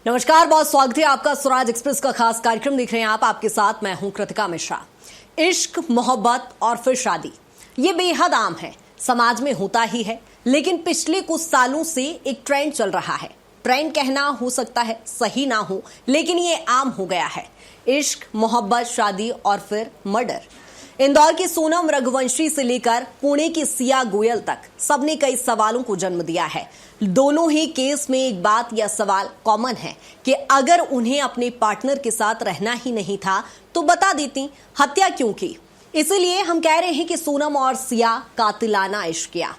नमस्कार, बहुत स्वागत है आपका स्वराज एक्सप्रेस का खास कार्यक्रम देख रहे हैं आप। आपके साथ मैं हूं कृतिका मिश्रा। इश्क, मोहब्बत और फिर शादी, ये बेहद आम है, समाज में होता ही है। लेकिन पिछले कुछ सालों से एक ट्रेंड चल रहा है। ट्रेंड कहना हो सकता है सही ना हो, लेकिन ये आम हो गया है। इश्क, मोहब्बत, शादी और फिर मर्डर। इंदौर की सोनम रघुवंशी से लेकर पुणे की सिया गोयल तक सबने कई सवालों को जन्म दिया है। दोनों ही केस में एक बात या सवाल कॉमन है कि अगर उन्हें अपने पार्टनर के साथ रहना ही नहीं था तो बता देती, हत्या क्यों की। इसीलिए हम कह रहे हैं कि सोनम और सिया कातिलाना इश्क किया।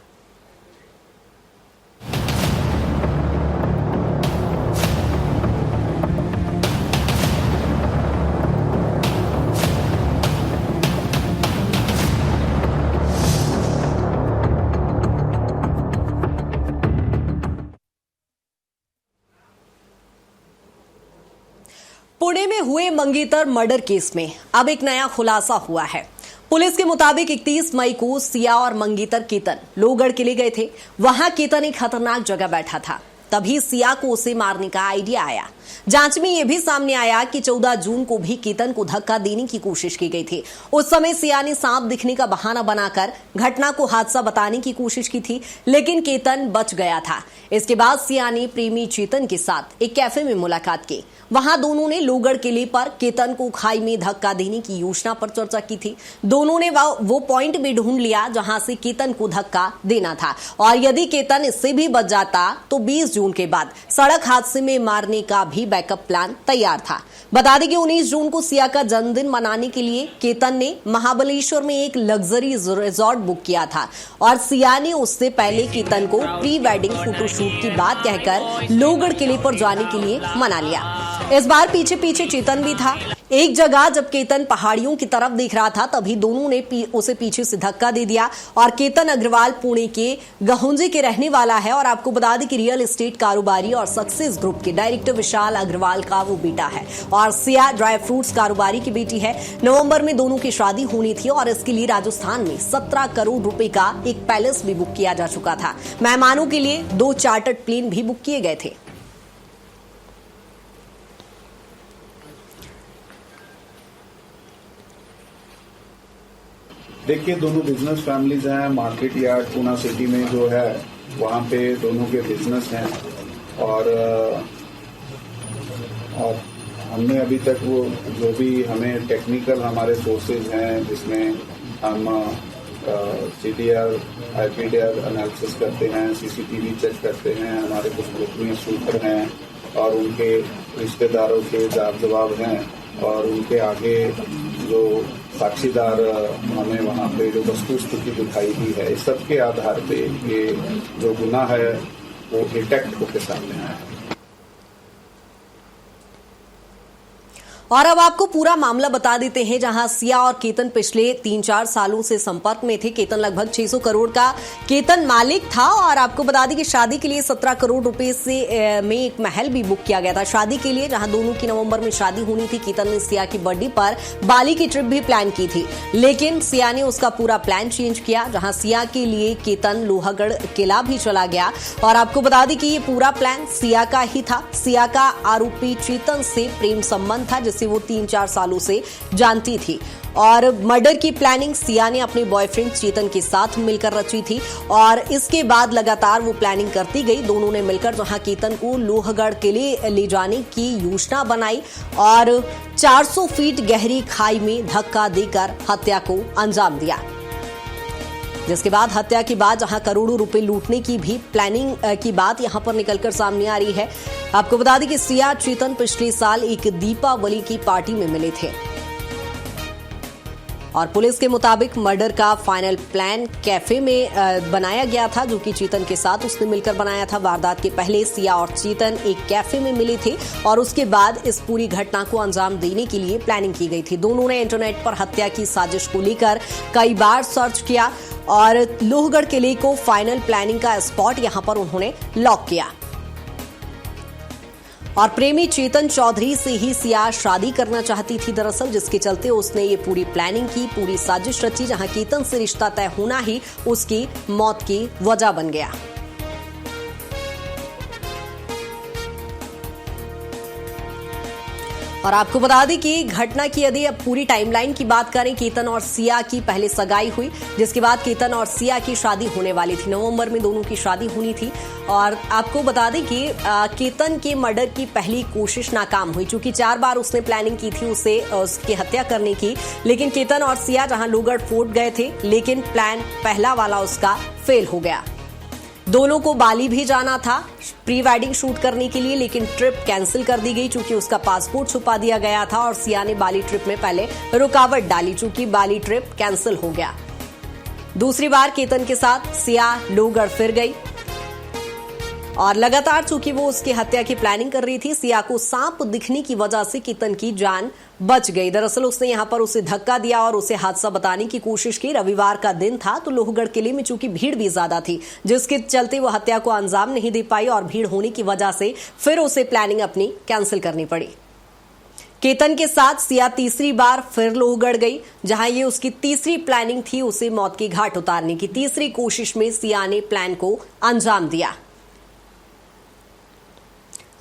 पुणे में हुए मंगेतर मर्डर केस में अब एक नया खुलासा हुआ है। पुलिस के मुताबिक 31 मई को सिया और मंगेतर केतन लोहगढ़ के लिए गए थे। वहां केतन एक खतरनाक जगह बैठा था, तभी सिया को उसे मारने का आइडिया आया। जांच में यह भी सामने आया कि 14 जून को भी केतन को धक्का देने की कोशिश की गई थी। उस समय सिया ने सांप दिखने का बहाना बनाकर घटना को हादसा बताने की कोशिश की थी, लेकिन केतन बच गया था। इसके बाद सिया ने प्रेमी चेतन के साथ एक कैफे में मुलाकात की। वहां दोनों ने लोहगढ़ किले पर केतन को खाई में धक्का देने की योजना पर चर्चा की थी। दोनों ने वो पॉइंट भी ढूंढ लिया जहां से केतन को धक्का देना था, और यदि केतन इससे भी बच जाता तो 20 जून के बाद सड़क हादसे में मारने का भी बैकअप प्लान तैयार था। बता दें कि 19 जून को सिया का जन्मदिन मनाने के लिए केतन ने महाबलेश्वर में एक लग्जरी रिजॉर्ट बुक किया था, और सिया ने उससे पहले केतन को प्री वेडिंग फोटोशूट की बात कहकर लोहगढ़ किले पर जाने के लिए मना लिया। इस बार पीछे पीछे चेतन भी था। एक जगह जब केतन पहाड़ियों की तरफ देख रहा था, तभी दोनों ने उसे पीछे से धक्का दे दिया। और केतन अग्रवाल पुणे के गहुंजे के रहने वाला है, और आपको बता दें कि रियल एस्टेट कारोबारी और सक्सेस ग्रुप के डायरेक्टर विशाल अग्रवाल का वो बेटा है, और सिया ड्राई फ्रूट्स कारोबारी की बेटी है। नवंबर में दोनों की शादी होनी थी, और इसके लिए राजस्थान में 17 करोड़ रुपए का एक पैलेस भी बुक किया जा चुका था। मेहमानों के लिए 2 चार्टर्ड प्लेन भी बुक किए गए थे। देखिए, दोनों बिजनेस फैमिलीज हैं। मार्केट यार्ड पूना सिटी में जो है वहाँ पे दोनों के बिजनेस हैं, और हमने अभी तक वो जो भी हमें टेक्निकल हमारे सोर्सेज हैं, जिसमें हम CDR, IPDR एनालिसिस करते हैं, CCTV चेक करते हैं, हमारे कुछ ग्रुप शूटर हैं और उनके रिश्तेदारों के जवाब हैं, और उनके आगे जो साक्षीदार हमें वहाँ पे जो वस्तु स्थिति दिखाई दी है, इस सब के आधार पे ये जो गुनाह है वो डिटेक्ट होकर सामने आया है। और अब आपको पूरा मामला बता देते हैं। जहां सिया और केतन पिछले 3-4 सालों से संपर्क में थे। केतन लगभग 600 करोड़ का केतन मालिक था, और आपको बता दें कि शादी के लिए 17 करोड़ रुपए से में एक महल भी बुक किया गया था शादी के लिए, जहां दोनों की नवंबर में शादी होनी थी। केतन ने सिया की बर्थडे पर बाली की ट्रिप भी प्लान की थी, लेकिन सिया ने उसका पूरा प्लान चेंज किया। जहां सिया के लिए केतन लोहगढ़ किला भी चला गया, और आपको बता दें कि ये पूरा प्लान सिया का ही था। सिया का आरोपी चेतन से प्रेम संबंध था, जिसे वो 3-4 सालों से जानती थी, और मर्डर की प्लानिंग सिया ने अपने बॉयफ्रेंड चेतन के साथ मिलकर रची थी। और इसके बाद लगातार वो प्लानिंग करती गई। दोनों ने मिलकर जहां केतन को लोहगढ़ के लिए ले जाने की योजना बनाई, और 400 फीट गहरी खाई में धक्का देकर हत्या को अंजाम दिया। जिसके बाद हत्या के बाद जहां करोड़ों रुपए लूटने की भी प्लानिंग की बात यहां पर निकलकर सामने आ रही है। आपको बता दें कि सिया चेतन पिछले साल एक दीपावली की पार्टी में मिले थे, और पुलिस के मुताबिक मर्डर का फाइनल प्लान कैफे में बनाया गया था, जो कि चेतन के साथ उसने मिलकर बनाया था। वारदात के पहले सिया और चेतन एक कैफे में मिले थे, और उसके बाद इस पूरी घटना को अंजाम देने के लिए प्लानिंग की गई थी। दोनों ने इंटरनेट पर हत्या की साजिश को लेकर कई बार सर्च किया, और लोहगढ़ किले को फाइनल प्लानिंग का स्पॉट यहां पर उन्होंने लॉक किया। और प्रेमी चेतन चौधरी से ही सिया शादी करना चाहती थी दरअसल, जिसके चलते उसने ये पूरी प्लानिंग की, पूरी साजिश रची, जहां केतन से रिश्ता तय होना ही उसकी मौत की वजह बन गया। और आपको बता दें कि घटना की यदि अब पूरी टाइमलाइन की बात करें, केतन और सिया की पहले सगाई हुई, जिसके बाद केतन और सिया की शादी होने वाली थी। नवंबर में दोनों की शादी होनी थी। और आपको बता दें कि केतन के मर्डर की पहली कोशिश नाकाम हुई, क्योंकि 4 बार उसने प्लानिंग की थी उसकी हत्या करने की। लेकिन केतन और सिया जहां लोहगढ़ फोर्ट गए थे, लेकिन प्लान पहला वाला उसका फेल हो गया। दोनों को बाली भी जाना था प्री वेडिंग शूट करने के लिए, लेकिन ट्रिप कैंसिल कर दी गई क्योंकि उसका पासपोर्ट छुपा दिया गया था। और सिया ने बाली ट्रिप में पहले रुकावट डाली, चूंकि बाली ट्रिप कैंसिल हो गया। दूसरी बार केतन के साथ सिया लोहगढ़ फिर गई और लगातार चूंकि वो उसकी हत्या की प्लानिंग कर रही थी, सिया को सांप दिखने की वजह से केतन की जान बच गई। दरअसल उसने यहां पर उसे धक्का दिया और उसे हादसा बताने की कोशिश की। रविवार का दिन था, तो लोहगढ़ किले में चूंकि भीड़ भी ज्यादा थी, जिसके चलते वो हत्या को अंजाम नहीं दे पाई और भीड़ होने की वजह से फिर उसे प्लानिंग अपनी कैंसिल करनी पड़ी। केतन के साथ सिया तीसरी बार फिर लोहगढ़ गई, जहां ये उसकी तीसरी प्लानिंग थी उसे मौत की घाट उतारने की। तीसरी कोशिश में सिया ने प्लान को अंजाम दिया।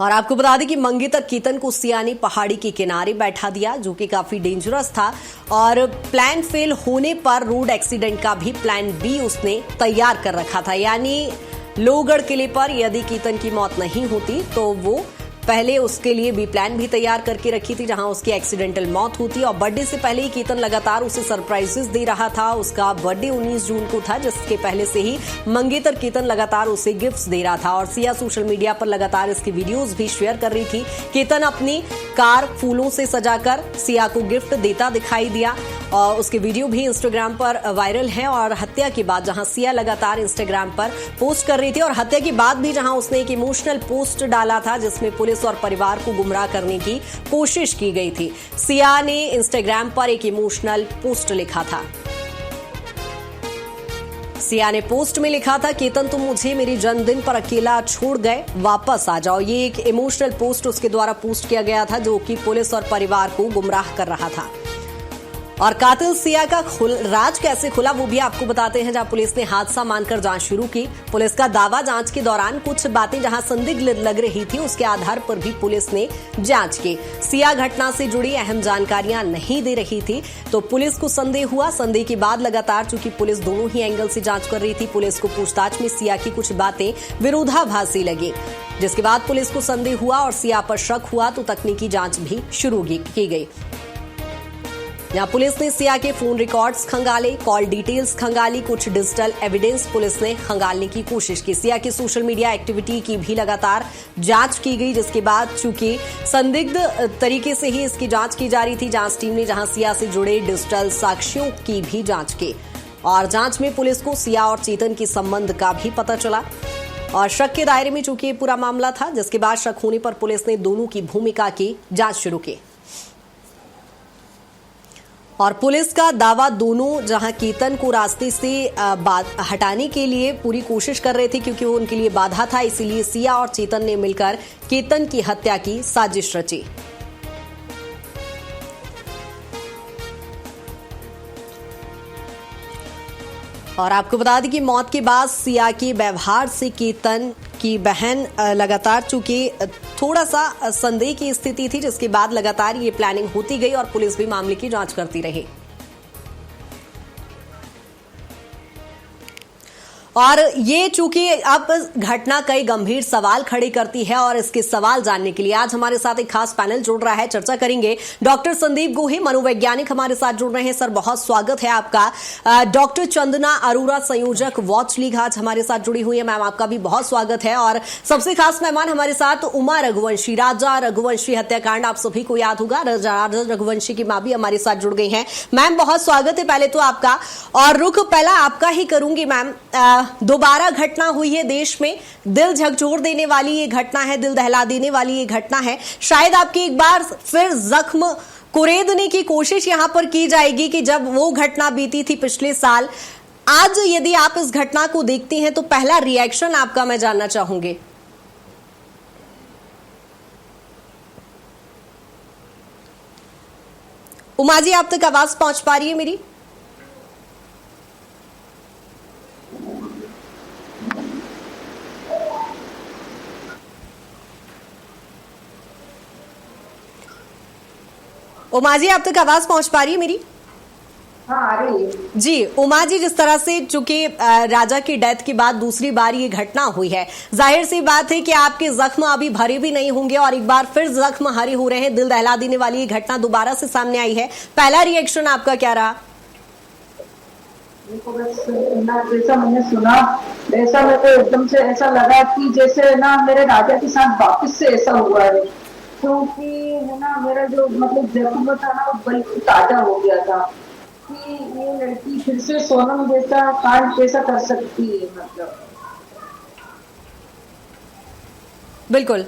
और आपको बता दें कि मंगेतर केतन को सिया ने पहाड़ी के किनारे बैठा दिया, जो कि काफी डेंजरस था। और प्लान फेल होने पर रोड एक्सीडेंट का भी प्लान बी उसने तैयार कर रखा था। यानी लोहगढ़ किले पर यदि केतन की मौत नहीं होती तो वो पहले उसके लिए भी प्लान भी तैयार करके रखी थी, जहां उसकी एक्सीडेंटल मौत होती। और बर्थडे से पहले ही केतन लगातार उसे सरप्राइजेस दे रहा था। उसका बर्थडे 19 जून को था, जिसके पहले से ही मंगेतर केतन लगातार उसे गिफ्ट्स दे रहा था। और सिया सोशल मीडिया पर लगातार इसकी वीडियोस भी शेयर कर रही थी। केतन अपनी कार फूलों से सजाकर सिया को गिफ्ट देता दिखाई दिया और उसके वीडियो भी इंस्टाग्राम पर वायरल है। और हत्या के बाद जहां सिया लगातार इंस्टाग्राम पर पोस्ट कर रही थी, और हत्या के बाद भी जहां उसने एक इमोशनल पोस्ट डाला था, जिसमें पुलिस और परिवार को गुमराह करने की कोशिश की गई थी। सिया ने इंस्टाग्राम पर एक इमोशनल पोस्ट लिखा था। सिया ने पोस्ट में लिखा था, केतन तुम मुझे मेरे जन्मदिन पर अकेला छोड़ गए, वापस आ जाओ। ये एक इमोशनल पोस्ट उसके द्वारा पोस्ट किया गया था, जो कि पुलिस और परिवार को गुमराह कर रहा था। और कातिल सिया का राज कैसे खुला वो भी आपको बताते हैं, जहां पुलिस ने हादसा मानकर जांच शुरू की। पुलिस का दावा, जांच के दौरान कुछ बातें जहां संदिग्ध लग रही थी, उसके आधार पर भी पुलिस ने जांच की। सिया घटना से जुड़ी अहम जानकारियां नहीं दे रही थी, तो पुलिस को संदेह हुआ। संदेह के बाद लगातार चूंकि पुलिस दोनों ही एंगल से जांच कर रही थी, पुलिस को पूछताछ में सिया की कुछ बातें विरोधाभासी लगी, जिसके बाद पुलिस को संदेह हुआ और सिया पर शक हुआ, तो तकनीकी जांच भी शुरू की गई। यहां पुलिस ने सिया के फोन रिकॉर्ड्स खंगाले, कॉल डिटेल्स खंगाली, कुछ डिजिटल एविडेंस पुलिस ने खंगालने की कोशिश की। सिया की सोशल मीडिया एक्टिविटी की भी लगातार जांच की गई, जिसके बाद चूंकि संदिग्ध तरीके से ही इसकी जांच की जा रही थी, जांच टीम ने जहां सिया से जुड़े डिजिटल साक्ष्यों की भी जांच की। और जांच में पुलिस को सिया और चेतन के संबंध का भी पता चला। और शक के दायरे में चूंकि ये पूरा मामला था, जिसके बाद शक होने पर पुलिस ने दोनों की भूमिका की जांच शुरू की। और पुलिस का दावा, दोनों जहां केतन को रास्ते से हटाने के लिए पूरी कोशिश कर रहे थे, क्योंकि वो उनके लिए बाधा था, इसीलिए सिया और चेतन ने मिलकर केतन की हत्या की साजिश रची। और आपको बता दें कि मौत के बाद सिया के व्यवहार से केतन की बहन लगातार चूंकि थोड़ा सा संदेह की स्थिति थी, जिसके बाद लगातार ये प्लानिंग होती गई और पुलिस भी मामले की जांच करती रही। और ये चूंकि अब घटना कई गंभीर सवाल खड़े करती है, और इसके सवाल जानने के लिए आज हमारे साथ एक खास पैनल जुड़ रहा है, चर्चा करेंगे। डॉक्टर संदीप गोहे, मनोवैज्ञानिक, हमारे साथ जुड़ रहे हैं। सर, बहुत स्वागत है आपका। डॉक्टर चंदना अरोरा, संयोजक वॉच लीग, आज हमारे साथ जुड़ी हुई है। मैम, आपका भी बहुत स्वागत है। और सबसे खास मेहमान हमारे साथ उमा रघुवंशी, राजा रघुवंशी हत्याकांड आप सभी को याद होगा, राजा रघुवंशी की मां भी हमारे साथ जुड़ गई हैं। मैम, बहुत स्वागत है पहले तो आपका। और रुख पहला आपका ही करूंगी मैम। दोबारा घटना हुई है देश में, दिल झकझोर देने वाली ये घटना है, दिल दहला देने वाली ये घटना है। शायद आपकी एक बार फिर जख्म कुरेदने की कोशिश यहां पर की जाएगी कि जब वो घटना बीती थी पिछले साल। आज यदि आप इस घटना को देखती हैं, तो पहला रिएक्शन आपका मैं जानना चाहूंगी। उमा जी, आप तक आवाज पहुंच पा रही है मेरी? उमा जी, आप तक आवाज पहुंच पा रही है मेरी? हाँ, आ रही है जी। उमा जी, जिस तरह से चूंकि राजा की डेथ के बाद दूसरी बार ये घटना हुई है, जाहिर सी बात है कि आपके जख्म अभी भरे भी नहीं होंगे और एक बार फिर जख्म हरे हो रहे हैं। दिल दहला देने वाली ये घटना दोबारा से सामने आई है। पहला रिएक्शन आपका क्या रहा? देखो, बस जैसा मैंने सुना वैसा मेरे को एकदम से ऐसा लगा कि जैसे ना मेरे राजा के साथ वापस से ऐसा हुआ है, क्योंकि है ना मेरा जो मतलब जख्म था ना वो बिल्कुल ताजा हो गया था कि ये लड़की फिर से सोनम जैसा कांड कैसा कर सकती है। मतलब बिल्कुल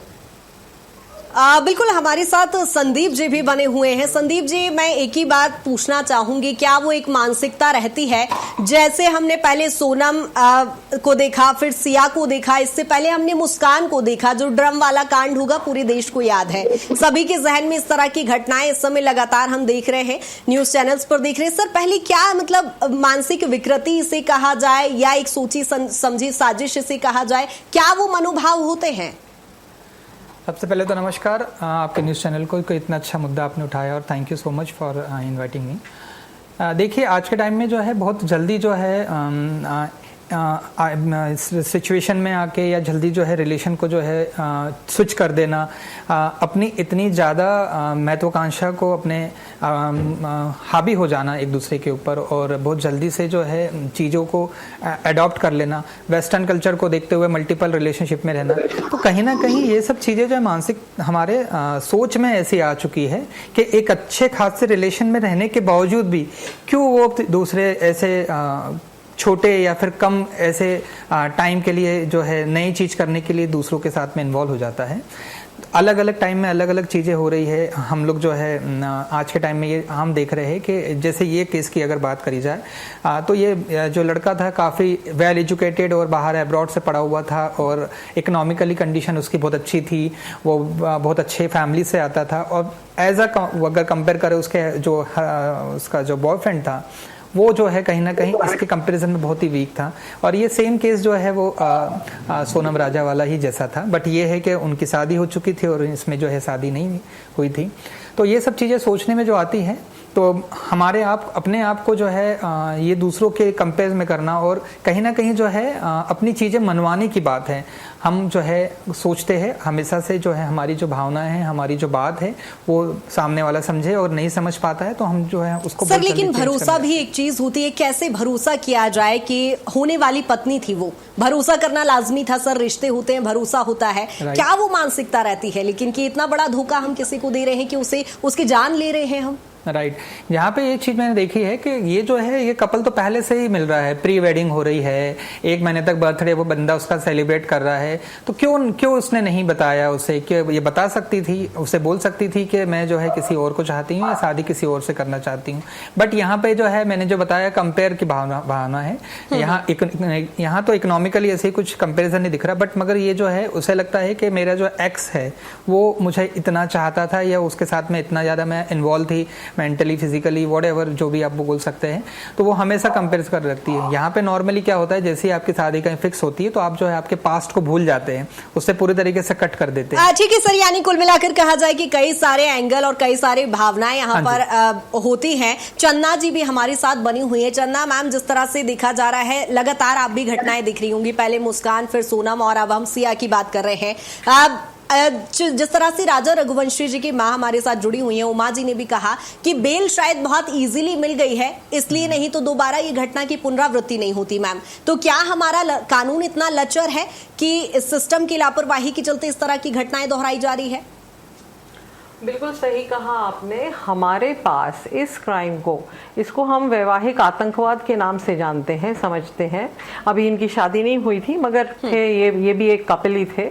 बिल्कुल, हमारे साथ संदीप जी भी बने हुए हैं। संदीप जी, मैं एक ही बात पूछना चाहूंगी, क्या वो एक मानसिकता रहती है जैसे हमने पहले सोनम को देखा, फिर सिया को देखा, इससे पहले हमने मुस्कान को देखा, जो ड्रम वाला कांड होगा पूरे देश को याद है। सभी के जहन में इस तरह की घटनाएं इस समय लगातार हम देख रहे हैं, न्यूज चैनल्स पर देख रहे हैं। सर, पहले क्या मतलब मानसिक विकृति इसे कहा जाए या एक सोची समझी साजिश इसे कहा जाए, क्या वो मनोभाव होते हैं? सबसे पहले तो नमस्कार आपके न्यूज़ चैनल को इतना अच्छा मुद्दा आपने उठाया और thank you so much for inviting me. देखिए, आज के टाइम में जो है बहुत जल्दी जो है सिचुएशन में आके या जल्दी जो है रिलेशन को जो है स्विच कर देना, अपनी इतनी ज़्यादा महत्वाकांक्षा को अपने हावी हो जाना एक दूसरे के ऊपर और बहुत जल्दी से जो है चीज़ों को अडॉप्ट कर लेना, वेस्टर्न कल्चर को देखते हुए मल्टीपल रिलेशनशिप में रहना, तो कहीं ना कहीं ये सब चीज़ें जो है मानसिक हमारे सोच में ऐसी आ चुकी है कि एक अच्छे खासे रिलेशन में रहने के बावजूद भी क्यों वो दूसरे ऐसे छोटे या फिर कम ऐसे टाइम के लिए जो है नई चीज़ करने के लिए दूसरों के साथ में इन्वॉल्व हो जाता है। अलग अलग टाइम में अलग अलग चीज़ें हो रही है। हम लोग जो है आज के टाइम में ये हम देख रहे हैं कि जैसे ये केस की अगर बात करी जाए तो ये जो लड़का था काफ़ी वेल एजुकेटेड और बाहर अब्रॉड से पढ़ा हुआ था और इकोनॉमिकली कंडीशन उसकी बहुत अच्छी थी, वो बहुत अच्छे फैमिली से आता था और एज अगर कंपेयर करें उसका जो बॉयफ्रेंड था वो जो है कहीं ना कहीं इसके कंपैरिजन में बहुत ही वीक था। और ये सेम केस जो है वो सोनम राजा वाला ही जैसा था, बट ये है कि उनकी शादी हो चुकी थी और इसमें जो है शादी नहीं हुई थी। तो ये सब चीज़ें सोचने में जो आती है तो हमारे अपने आप को जो है ये दूसरों के कंपेयर में करना और कहीं ना कहीं जो है अपनी चीज़ें मनवाने की बात है। हम जो है सोचते हैं हमेशा से जो है हमारी जो भावना है, हमारी जो बात है वो सामने वाला समझे और नहीं समझ पाता है तो हम जो है उसको सर, लेकिन भरोसा भी एक चीज होती है। कैसे भरोसा किया जाए कि होने वाली पत्नी थी, वो भरोसा करना लाजमी था। सर, रिश्ते होते हैं, भरोसा होता है, क्या वो मानसिकता रहती है लेकिन कि इतना बड़ा धोखा हम किसी को दे रहे हैं कि उसे उसकी जान ले रहे हैं हम। राइट, यहाँ पे ये चीज़ मैंने देखी है कि ये जो है ये कपल तो पहले से ही मिल रहा है, प्री वेडिंग हो रही है, 1 महीने तक बर्थडे वो बंदा उसका सेलिब्रेट कर रहा है, तो क्यों उसने नहीं बताया उसे कि ये बता सकती थी, उसे बोल सकती थी कि मैं जो है किसी और को चाहती हूँ या शादी किसी और से करना चाहती हूँ। बट यहाँ पे जो है मैंने जो बताया कंपेयर की भावना है, यहाँ तो इकोनॉमिकली ऐसे कुछ कंपेरिजन नहीं दिख रहा, बट मगर ये जो है उसे लगता है कि मेरा जो एक्स है वो मुझे इतना चाहता था या उसके साथ में इतना ज़्यादा मैं इन्वॉल्व थी मेंटली, फिजिकली, व्हाटएवर जो भी आप वो बोल सकते हैं, तो वो हमेशा कंपेयर कर रखती है। यहाँ पे नॉर्मली क्या होता है, जैसे ही आपकी शादी कहीं फिक्स होती है तो आप जो है आपके पास्ट को भूल जाते हैं, उससे पूरे तरीके से कट कर देते हैं। ठीक है सर, यानी कुल मिलाकर कहा जाए कि कई सारे एंगल और कई सारे भावनाएं यहाँ पर होती हैं। चन्ना जी भी हमारे साथ बनी हुई है। चन्ना मैम, जिस तरह से देखा जा रहा है लगातार आप भी घटनाएं दिख रही होंगी, पहले मुस्कान, फिर सोनम और अब हम सिया की बात कर रहे हैं। जिस तरह से राजा रघुवंशी जी की मां हमारे साथ जुड़ी हुई है, उमा जी ने भी कहा कि बेल शायद बहुत इजीली मिल गई है, इसलिए नहीं तो दोबारा ये घटना की पुनरावृत्ति नहीं होती। मैम, तो क्या हमारा कानून इतना लचर है कि इस सिस्टम की लापरवाही के चलते इस तरह की घटनाएं दोहराई जा रही है? बिल्कुल सही कहा आपने। हमारे पास इस क्राइम को, इसको हम वैवाहिक आतंकवाद के नाम से जानते हैं, समझते हैं। अभी इनकी शादी नहीं हुई थी मगर ये भी एक कपल ही थे,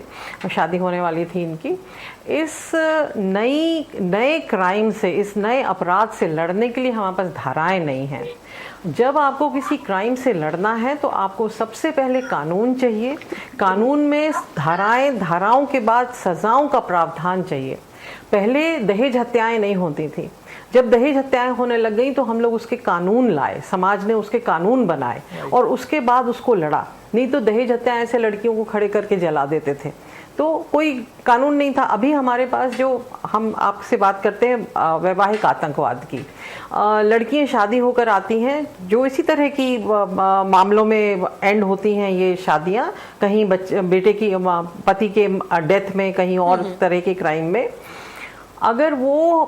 शादी होने वाली थी इनकी। इस नए क्राइम से, इस नए अपराध से लड़ने के लिए हमारे पास धाराएं नहीं हैं। जब आपको किसी क्राइम से लड़ना है तो आपको सबसे पहले कानून चाहिए। कानून में धाराओं के बाद सजाओं का प्रावधान चाहिए। पहले दहेज हत्याएं नहीं होती थी, जब दहेज हत्याएं होने लग गई तो हम लोग उसके कानून लाए, समाज ने उसके कानून बनाए और उसके बाद उसको लड़ा। नहीं तो दहेज हत्याएं ऐसे लड़कियों को खड़े करके जला देते थे। तो कोई कानून नहीं था। अभी हमारे पास जो हम आपसे बात करते हैं वैवाहिक आतंकवाद की, लड़कियां शादी होकर आती हैं जो इसी तरह की मामलों में एंड होती हैं ये शादियां, कहीं बेटे की पति के डेथ में, कहीं और तरह के क्राइम में। अगर वो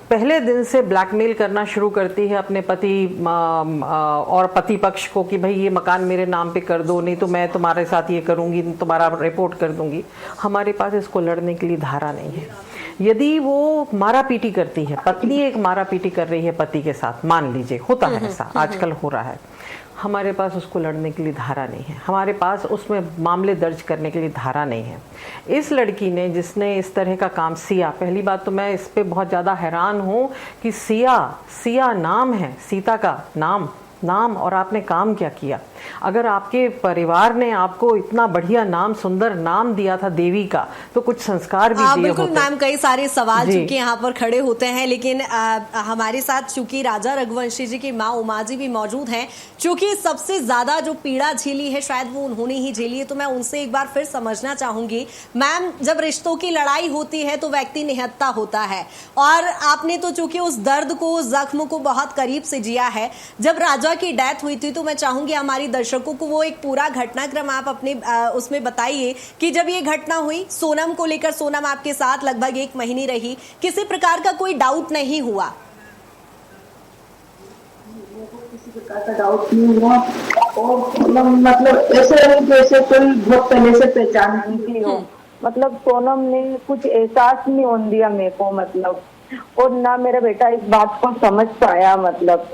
पहले दिन से ब्लैकमेल करना शुरू करती है अपने पति और पति पक्ष को कि भाई ये मकान मेरे नाम पे कर दो, नहीं तो मैं तुम्हारे साथ ये करूंगी, तुम्हारा रिपोर्ट कर दूंगी, हमारे पास इसको लड़ने के लिए धारा नहीं है। यदि वो मारा पीटी करती है, पत्नी एक मारा पीटी कर रही है पति के साथ, मान लीजिए होता है ऐसा, आजकल हो रहा है, हमारे पास उसको लड़ने के लिए धारा नहीं है, हमारे पास उसमें मामले दर्ज करने के लिए धारा नहीं है। इस लड़की ने जिसने इस तरह का काम, सिया, पहली बात तो मैं इस पे बहुत ज़्यादा हैरान हूँ कि सिया नाम है, सीता का नाम और आपने काम क्या किया। अगर आपके परिवार ने आपको इतना बढ़िया नाम, सुंदर नाम दिया था देवी का, तो कुछ संस्कार भी दिए बिल्कुल होते। मैम, कई सारे सवाल चूंकि यहाँ पर खड़े होते हैं, लेकिन हमारे साथ चूंकि राजा रघुवंशी जी की माँ उमा जी भी मौजूद हैं, चूंकि सबसे ज्यादा जो पीड़ा झेली है शायद वो उन्होंने ही झेली है, तो मैं उनसे एक बार फिर समझना चाहूंगी। मैम, जब रिश्तों की लड़ाई होती है तो व्यक्ति निहत्था होता है, और आपने तो चूंकि उस दर्द को, उस जख्म को बहुत करीब से जिया है। जब राजा की डेथ हुई थी तो मैं चाहूंगी हमारी दर्शकों को वो एक पूरा घटनाक्रम आप अपने उसमें बताइए कि जब ये घटना हुई, सोनम को लेकर, सोनम आपके साथ लगभग 1 महीने रही, किसी प्रकार का कोई डाउट नहीं हुआ? किसी प्रकार का डाउट नहीं हुआ, और मतलब ऐसे नहीं जैसे कोई बहुत पहले से पहचान नहीं थी हो। मतलब सोनम ने कुछ एहसास नहीं होने दिया मेरे को, मतलब, और ना मेरा बेटा इस बात को समझ पाया, मतलब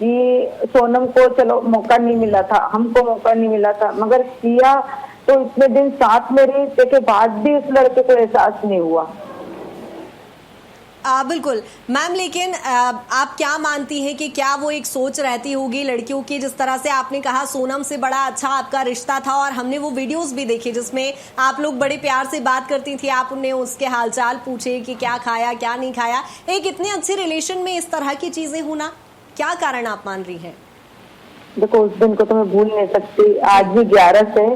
कि सोनम को चलो मौका नहीं मिला था, हमको मौका नहीं मिला था, मगर सिया तो इतने दिन साथ में रही के बाद भी उस लड़के को एहसास नहीं हुआ। बिल्कुल मैम, लेकिन आप क्या मानती हैं कि क्या वो एक सोच रहती होगी लड़कियों की, जिस तरह से आपने कहा सोनम से बड़ा अच्छा आपका रिश्ता था, और हमने वो वीडियोस भी देखी जिसमें आप लोग बड़े प्यार से बात करती थी, आप उन्हें उसके हालचाल पूछे कि क्या खाया क्या नहीं खाया। एक इतने अच्छे रिलेशन में इस तरह की चीजें होना, क्या कारण आप मान रही हैं? देखो, उस दिन को तो मैं भूल नहीं सकती, आज भी 11 से,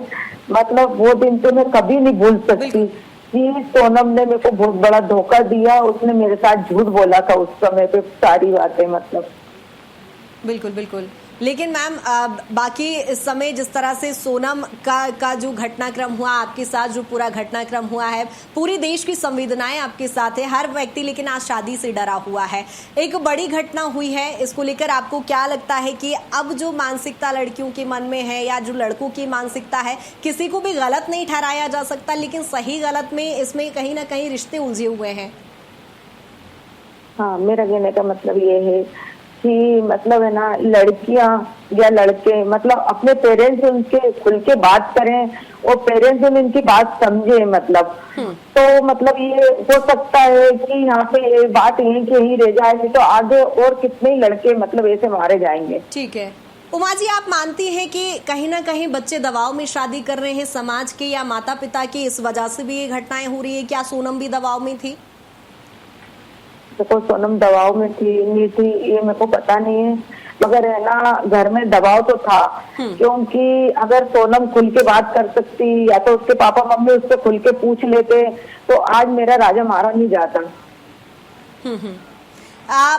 मतलब वो दिन तो मैं कभी नहीं भूल सकती कि सोनम ने मेरे को बहुत बड़ा धोखा दिया, उसने मेरे साथ झूठ बोला था उस समय पे सारी बातें, मतलब। बिल्कुल बिल्कुल, लेकिन मैम बाकी इस समय जिस तरह से सोनम का जो घटनाक्रम हुआ आपके साथ, जो पूरा घटनाक्रम हुआ है, पूरी देश की संवेदनाएं आपके साथ है, हर व्यक्ति लेकिन आज शादी से डरा हुआ है। एक बड़ी घटना हुई है, इसको लेकर आपको क्या लगता है कि अब जो मानसिकता लड़कियों के मन में है या जो लड़कों की मानसिकता है, किसी को भी गलत नहीं ठहराया जा सकता, लेकिन सही गलत में इसमें कहीं ना कहीं रिश्ते उलझे हुए हैं? हाँ, मेरा कहने का मतलब ये है कि मतलब है ना, लड़कियां या लड़के मतलब अपने पेरेंट्स से उनके खुल के बात करें और पेरेंट्स से उनकी बात समझे, मतलब। तो मतलब ये हो सकता है कि यहाँ पे ये बात यहीं के ही रह जाए, तो आगे और कितने ही लड़के मतलब ऐसे मारे जाएंगे। ठीक है उमा जी, आप मानती हैं कि कहीं ना कहीं बच्चे दबाव में शादी कर रहे हैं, समाज के या माता पिता की, इस वजह से भी ये घटनाएं हो रही है? क्या सोनम भी दबाव में थी? देखो, सोनम दबाव में थी नहीं थी ये मेरे को पता नहीं है, मगर है ना घर में दबाव तो था, क्योंकि अगर सोनम खुल के बात कर सकती या तो उसके पापा मम्मी उससे खुल के पूछ लेते तो आज मेरा राजा मारा नहीं जाता।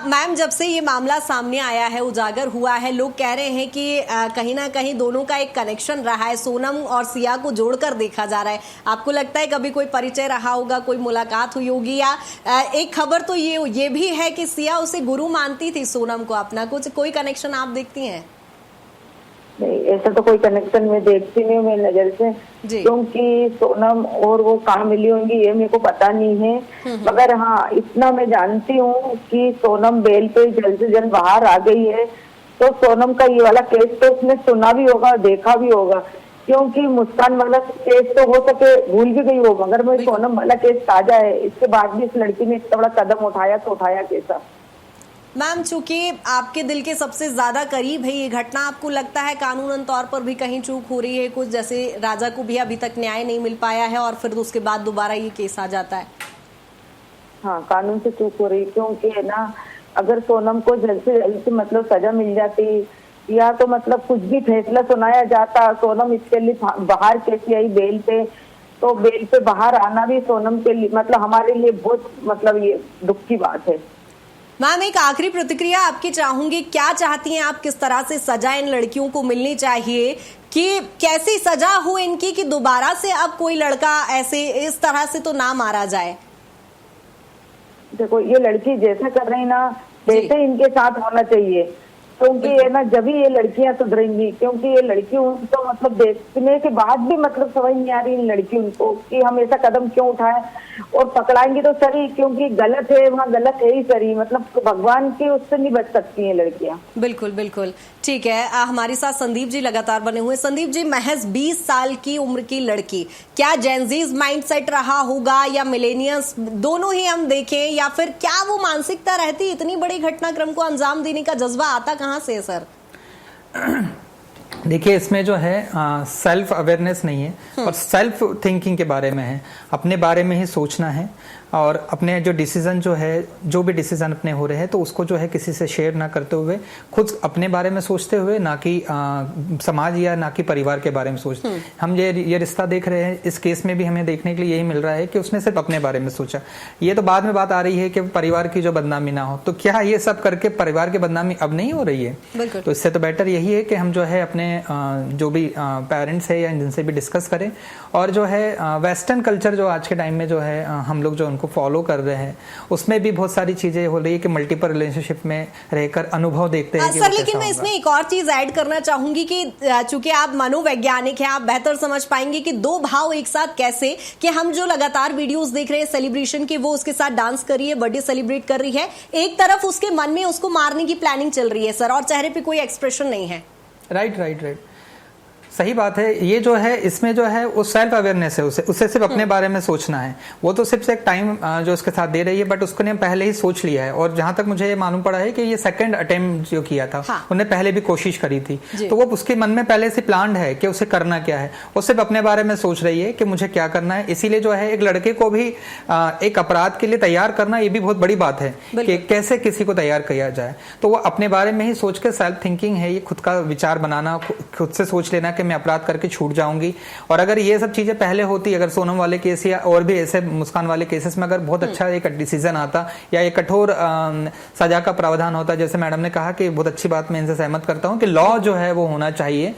मैम, जब से ये मामला सामने आया है, उजागर हुआ है, लोग कह रहे हैं कि कहीं ना कहीं दोनों का एक कनेक्शन रहा है, सोनम और सिया को जोड़कर देखा जा रहा है। आपको लगता है कभी कोई परिचय रहा होगा, कोई मुलाकात हुई होगी? या एक खबर तो ये भी है कि सिया उसे गुरु मानती थी सोनम को अपना, कुछ कोई कनेक्शन आप देखती हैं? नहीं, ऐसा तो कोई कनेक्शन में देखती नहीं हूँ मेरी नजर से, क्योंकि सोनम और वो कहाँ मिली होंगी ये मेरे को पता नहीं है, मगर हाँ इतना मैं जानती हूँ कि सोनम बेल पे जल्द से जल्द बाहर आ गई है। तो सोनम का ये वाला केस तो उसने सुना भी होगा, देखा भी होगा, क्योंकि मुस्कान वाला केस तो हो सके भूल भी गई हो, मगर मैं सोनम वाला केस ताजा है, इसके बाद भी इस लड़की ने इतना बड़ा कदम उठाया तो उठाया कैसा। मैम, चूंकि आपके दिल के सबसे ज्यादा करीब है ये घटना, आपको लगता है कानूनन तौर पर भी कहीं चूक हो रही है कुछ? जैसे राजा को भी अभी तक न्याय नहीं मिल पाया है और फिर उसके बाद दोबारा ये केस आ जाता है। हाँ, कानून से चूक हो रही, क्योंकि है ना अगर सोनम को जल्द से जल्द मतलब सजा मिल जाती या तो मतलब कुछ भी फैसला सुनाया जाता, सोनम इसके लिए बाहर कैसी आई बेल पे, तो बेल पे बाहर आना भी सोनम के लिए मतलब हमारे लिए बहुत मतलब ये दुख की बात है। मैम एक आखिरी प्रतिक्रिया आपकी चाहूंगी, क्या चाहती हैं आप, किस तरह से सजा इन लड़कियों को मिलनी चाहिए, कि कैसी सजा हो इनकी कि दोबारा से अब कोई लड़का ऐसे इस तरह से तो ना मारा जाए? देखो ये लड़की जैसा कर रही ना वैसे इनके साथ होना चाहिए, क्योंकि ये ना जब ही ये लड़कियां सुधरेंगी, क्योंकि ये लड़की उनको मतलब देखने के बाद भी मतलब समझ नहीं आ रही इन लड़की उनको कि हम ऐसा कदम क्यों उठाएं, और पकड़ाएंगे तो सही, क्योंकि गलत है वहाँ गलत है ही सही, मतलब भगवान की उससे नहीं बच सकती हैं लड़कियां। बिल्कुल बिल्कुल ठीक है। हमारे साथ संदीप जी लगातार बने हुए। संदीप जी, महज 20 साल की उम्र की लड़की, क्या जेनजीज माइंडसेट रहा होगा या मिलेनियल्स, दोनों ही हम देखें, या फिर क्या वो मानसिकता रहती, इतनी बड़ी घटनाक्रम को अंजाम देने का जज्बा आता कहाँ से है सर? देखिए इसमें जो है सेल्फ अवेयरनेस नहीं है और सेल्फ थिंकिंग के बारे में है, अपने बारे में ही सोचना है और अपने जो डिसीजन जो है, जो भी डिसीजन अपने हो रहे हैं तो उसको जो है किसी से शेयर ना करते हुए खुद अपने बारे में सोचते हुए, ना कि समाज या ना कि परिवार के बारे में सोचते। हम ये रिश्ता देख रहे हैं, इस केस में भी हमें देखने के लिए यही मिल रहा है कि उसने सिर्फ अपने बारे में सोचा। ये तो बाद में बात आ रही है कि परिवार की जो बदनामी ना हो, तो क्या ये सब करके परिवार की बदनामी अब नहीं हो रही है? तो इससे तो बेटर यही है कि हम जो है अपने जो भी पेरेंट्स है या जिनसे भी डिस्कस करें, और जो है वेस्टर्न कल्चर जो आज के टाइम में जो है हम लोग जो उनको फॉलो कर रहे हैं, उसमें भी बहुत सारी चीजें हो रही है कि मल्टीपल रिलेशनशिप में रहकर अनुभव देखते हैं। सर लेकिन मैं इसमें एक और चीज ऐड करना चाहूंगी कि चूंकि आप मनोवैज्ञानिक हैं, आप बेहतर समझ पाएंगे कि दो भाव एक साथ कैसे, कि हम जो लगातार वीडियोस देख रहे हैं सेलिब्रेशन की, वो उसके साथ डांस कर रही है, बर्थडे सेलिब्रेट कर रही है, एक तरफ उसके मन में उसको मारने की प्लानिंग चल रही है सर, और चेहरे पे कोई एक्सप्रेशन नहीं है। राइट, सही बात है। ये जो है इसमें जो है वो सेल्फ अवेयरनेस है, उसे सिर्फ अपने बारे में सोचना है। वो तो सिर्फ एक टाइम जो उसके साथ दे रही है, बट उसको ने पहले ही सोच लिया है। और जहां तक मुझे ये मालूम पड़ा है कि ये सेकंड अटेम्प्ट जो किया था, उन्हें पहले भी कोशिश करी थी, तो वो उसके मन में पहले से प्लान्ड है कि उसे करना क्या है। वो सिर्फ अपने बारे में सोच रही है कि मुझे क्या करना है। इसीलिए जो है एक लड़के को भी एक अपराध के लिए तैयार करना, ये भी बहुत बड़ी बात है कि कैसे किसी को तैयार किया जाए। तो वो अपने बारे में ही सोच के, सेल्फ थिंकिंग है ये, खुद का विचार बनाना, खुद से सोच लेना कि मैं अपराध करके छूट जाऊंगी। और अगर ये सब चीजें पहले होती, अगर सोनम वाले केस या और भी ऐसे मुस्कान वाले केसेस में अगर बहुत अच्छा एक डिसीजन आता या एक कठोर सजा का प्रावधान होता, जैसे मैडम ने कहा कि बहुत अच्छी बात, मैं इनसे सहमत करता हूं कि लॉ जो है वो होना चाहिए,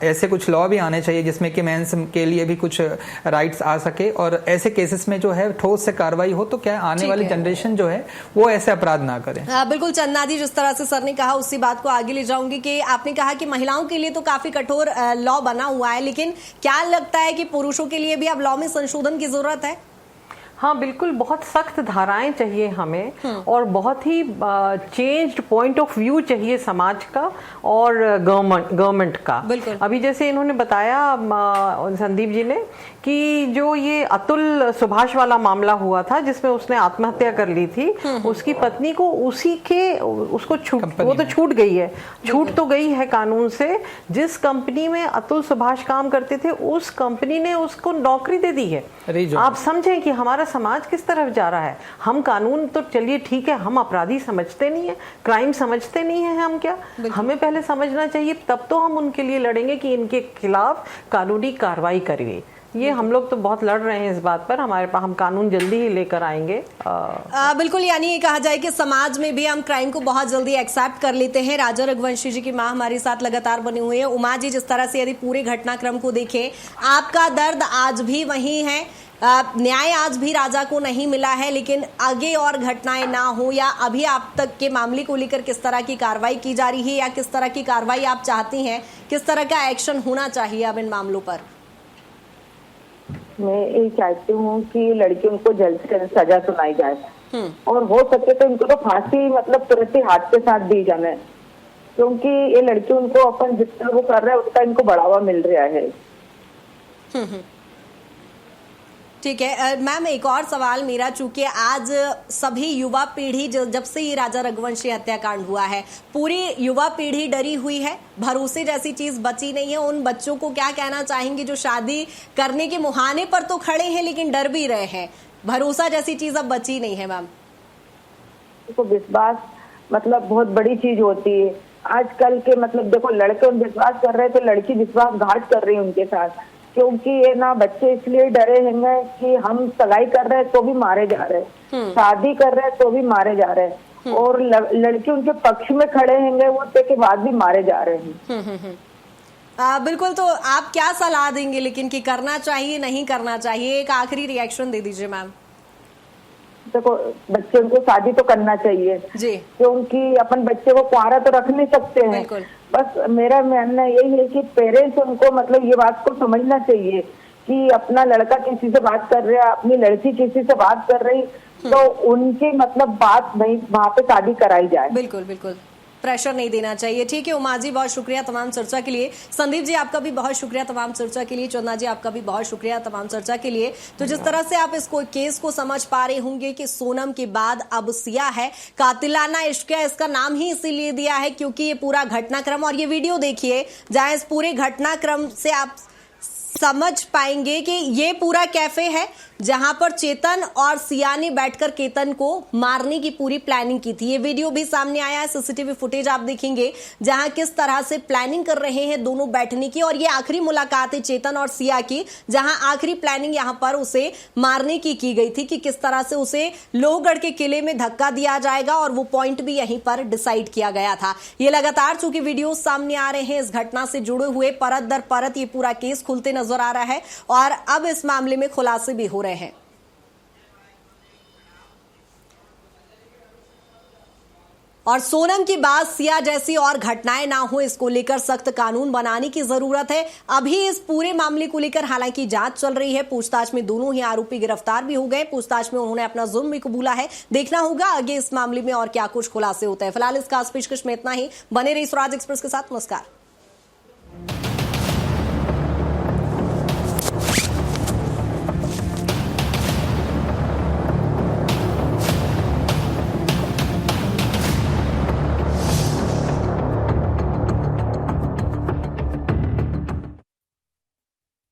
ऐसे कुछ लॉ भी आने चाहिए जिसमें कि मेंस के लिए भी कुछ राइट्स आ सके, और ऐसे केसेस में जो है ठोस से कार्रवाई हो, तो क्या आने वाली जनरेशन जो है वो ऐसे अपराध ना करे। बिल्कुल चंदा जी, जिस तरह से सर ने कहा उसी बात को आगे ले जाऊंगी कि आपने कहा कि महिलाओं के लिए तो काफी कठोर लॉ बना हुआ है, लेकिन क्या लगता है कि पुरुषों के लिए भी अब लॉ में संशोधन की जरूरत है? हाँ बिल्कुल, बहुत सख्त धाराएं चाहिए हमें और बहुत ही चेंज्ड पॉइंट ऑफ व्यू चाहिए समाज का और गवर्नमेंट का। अभी जैसे इन्होंने बताया संदीप जी ने कि जो ये अतुल सुभाष वाला मामला हुआ था जिसमें उसने आत्महत्या कर ली थी, उसकी पत्नी को उसको वो तो छूट गई है, छूट तो गई है कानून से। जिस कंपनी में अतुल सुभाष काम करते थे उस कंपनी ने उसको नौकरी दे दी है। आप समझें कि हमारा समाज किस तरफ जा रहा है। हम कानून तो चलिए ठीक है, हम अपराधी समझते नहीं है, क्राइम समझते नहीं है, हम क्या, हमें पहले समझना चाहिए, तब तो हम उनके लिए लड़ेंगे कि इनके खिलाफ कानूनी कार्रवाई करिए। ये हम लोग तो बहुत लड़ रहे हैं इस बात पर, हमारे पास हम कानून जल्दी ही लेकर आएंगे। बिल्कुल, यानी ये कहा जाए कि समाज में भी हम क्राइम को बहुत जल्दी एक्सेप्ट कर लेते हैं। राजा रघुवंशी जी की मां हमारे साथ लगातार बने हुए हैं। उमा जी, जिस तरह से यदि पूरे घटनाक्रम को देखें, आपका दर्द आज भी वही है, न्याय आज भी राजा को नहीं मिला है, लेकिन आगे और घटनाएं ना हो, या अभी आप तक के मामले को लेकर किस तरह की कार्रवाई की जा रही है, या किस तरह की कार्रवाई आप चाहती हैं, किस तरह का एक्शन होना चाहिए अब इन मामलों पर? मैं यही चाहती हूँ कि लड़कियों को जल्द से जल्द सजा सुनाई जाए और हो सके तो इनको तो फांसी मतलब तुरंत ही हाथ के साथ दी जाए, क्योंकि ये लड़की उनको अपन जितना वो कर रहे हैं उसका इनको बढ़ावा मिल रहा है। ठीक है मैम, एक और सवाल मेरा, चूंकि आज सभी युवा पीढ़ी जब से ये राजा रघुवंशी हत्याकांड हुआ है, पूरी युवा पीढ़ी डरी हुई है, भरोसे जैसी चीज बची नहीं है। उन बच्चों को क्या कहना चाहेंगे जो शादी करने के मुहाने पर तो खड़े हैं लेकिन डर भी रहे हैं? भरोसा जैसी चीज अब बची नहीं है मैम। देखो, विश्वास मतलब बहुत बड़ी चीज होती है आजकल के, मतलब देखो लड़के विश्वास कर रहे थे, लड़की विश्वासघात कर रही है उनके साथ, क्योंकि ये ना बच्चे इसलिए डरे हैं कि हम सगाई कर रहे हैं तो भी मारे जा रहे हैं, शादी कर रहे हैं तो भी मारे जा रहे हैं, और लड़के उनके पक्ष में खड़े हैं वो के बाद भी मारे जा रहे हैं। बिल्कुल, तो आप क्या सलाह देंगे लेकिन कि करना चाहिए नहीं करना चाहिए? एक आखिरी रिएक्शन दे दीजिए मैम। देखो, बच्चे को शादी तो करना चाहिए जी, क्योंकि अपन बच्चे को कुआरा तो रख नहीं सकते हैं। बस मेरा मानना यही है कि पेरेंट्स उनको मतलब ये बात को समझना चाहिए कि अपना लड़का किसी से बात कर रहा है, अपनी लड़की किसी से बात कर रही, तो उनकी मतलब बात नहीं, वहाँ पे शादी कराई जाए। बिल्कुल बिल्कुल, प्रेशर नहीं देना चाहिए। ठीक है उमा जी, बहुत शुक्रिया तमाम चर्चा के लिए। संदीप जी आपका भी बहुत शुक्रिया तमाम चर्चा के लिए। चंदा जी आपका भी बहुत शुक्रिया तमाम चर्चा के लिए। तो जिस तरह से आप इसको केस को समझ पा रहे होंगे कि सोनम के बाद अब सिया है, कातिलाना इश्क है, इसका नाम ही इसीलिए दिया है क्योंकि ये पूरा घटनाक्रम, और ये वीडियो देखिए जहां इस पूरे घटनाक्रम से आप समझ पाएंगे कि ये पूरा कैफे है जहां पर चेतन और सिया ने बैठकर केतन को मारने की पूरी प्लानिंग की थी। ये वीडियो भी सामने आया है, सीसीटीवी फुटेज आप देखेंगे जहां किस तरह से प्लानिंग कर रहे हैं दोनों बैठने की, और ये आखिरी मुलाकात है चेतन और सिया की जहां आखिरी प्लानिंग यहां पर उसे मारने की गई थी कि किस तरह से उसे लोहगढ़ के किले में धक्का दिया जाएगा, और वो पॉइंट भी यहीं पर डिसाइड किया गया था। ये लगातार चूंकि वीडियो सामने आ रहे हैं इस घटना से जुड़े हुए, परत दर परत ये पूरा केस खुलते नजर आ रहा है और अब इस मामले में खुलासे भी हो रहे हैं। और सोनम की बात सिया जैसी और घटनाएं ना हो, इसको लेकर सख्त कानून बनाने की जरूरत है। अभी इस पूरे मामले को लेकर हालांकि जांच चल रही है, पूछताछ में दोनों ही आरोपी गिरफ्तार भी हो गए, पूछताछ में उन्होंने अपना जुर्म भी कबूला है। देखना होगा आगे इस मामले में और क्या कुछ खुलासे होते हैं। फिलहाल इस खास पेशकश में इतना ही। बने रही स्वराज एक्सप्रेस के साथ। नमस्कार।